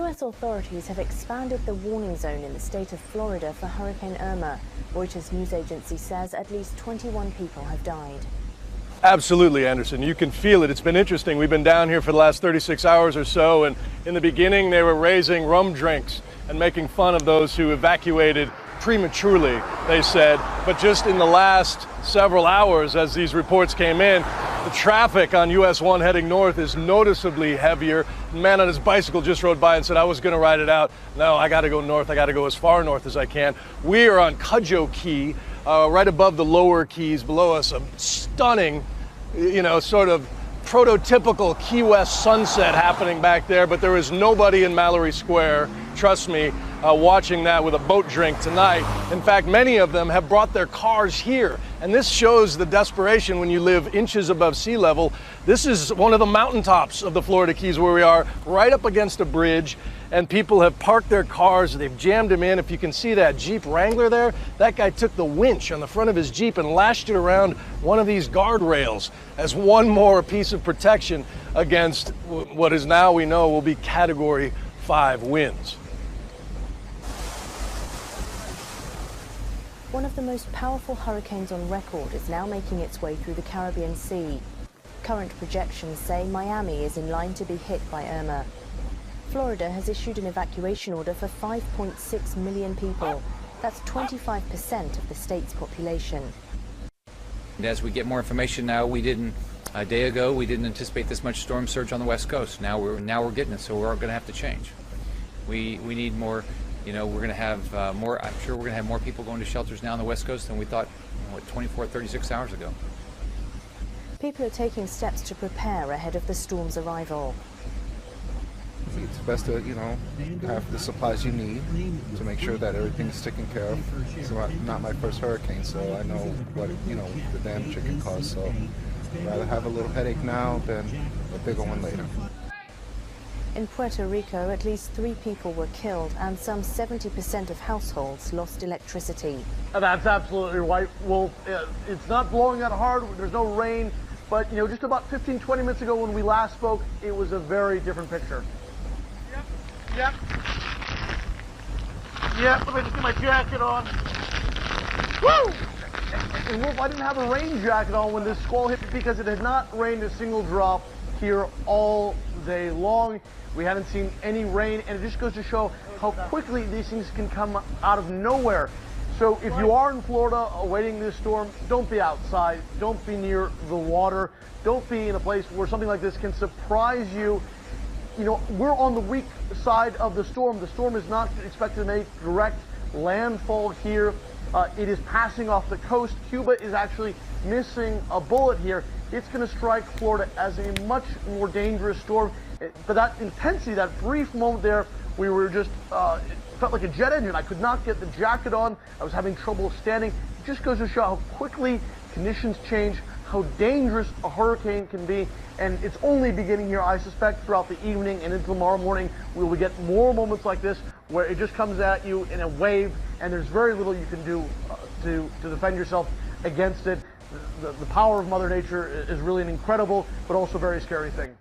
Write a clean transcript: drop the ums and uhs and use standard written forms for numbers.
U.S. authorities have expanded the warning zone in the state of Florida for Hurricane Irma. Reuters news agency says at least 21 people have died. Absolutely, Anderson. You can feel it. It's been interesting. We've been down here for the last 36 hours or so, and in the beginning they were raising rum drinks and making fun of those who evacuated prematurely, they said. But just in the last several hours, as these reports came in, the traffic on US 1 heading north is noticeably heavier. A man on his bicycle just rode by and said, I was going to ride it out. No, I got to go north. I got to go as far north as I can. We are on Cudjoe Key, right above the lower keys. Below us, a stunning, sort of prototypical Key West sunset happening back there, but there is nobody in Mallory Square, trust me, watching that with a boat drink tonight. In fact, many of them have brought their cars here, and this shows the desperation when you live inches above sea level. This is one of the mountaintops of the Florida Keys where we are, right up against a bridge, and people have parked their cars, they've jammed them in. If you can see that Jeep Wrangler there, that guy took the winch on the front of his Jeep and lashed it around one of these guardrails as one more piece of protection against what is now we know will be Category 5 winds. One of the most powerful hurricanes on record is now making its way through the Caribbean Sea. Current projections say Miami is in line to be hit by Irma. Florida has issued an evacuation order for 5.6 million people. That's 25% of the state's population. As we get more information now, a day ago, we didn't anticipate this much storm surge on the West Coast. Now we're getting it, so we're going to have to change. We need more. We're going to have more. I'm sure we're going to have more people going to shelters now on the West Coast than we thought 24, 36 hours ago. People are taking steps to prepare ahead of the storm's arrival. It's best to, have the supplies you need to make sure that everything's taken care of. It's not my first hurricane, so I know what, the damage it can cause. So I'd rather have a little headache now than a bigger one later. In Puerto Rico, at least 3 people were killed and some 70% of households lost electricity. That's absolutely right, Wolf. It's not blowing that hard. There's no rain. But, just about 15, 20 minutes ago when we last spoke, it was a very different picture. Yep. Let me just get my jacket on. Woo! And Wolf, I didn't have a rain jacket on when this squall hit because it had not rained a single drop here all day long. We hadn't seen any rain, and it just goes to show how quickly these things can come out of nowhere. So if you are in Florida awaiting this storm, don't be outside. Don't be near the water. Don't be in a place where something like this can surprise you. We're on the weak side of the storm. The storm is not expected to make direct landfall here. It is passing off the coast. Cuba is actually missing a bullet here. It's going to strike Florida as a much more dangerous storm. But that intensity, that brief moment there, we were just, it felt like a jet engine. I could not get the jacket on. I was having trouble standing. It just goes to show how quickly conditions change, how dangerous a hurricane can be. And it's only beginning here, I suspect, throughout the evening and into tomorrow morning. We will get more moments like this where it just comes at you in a wave, and there's very little you can do to defend yourself against it. The power of Mother Nature is really an incredible but also very scary thing.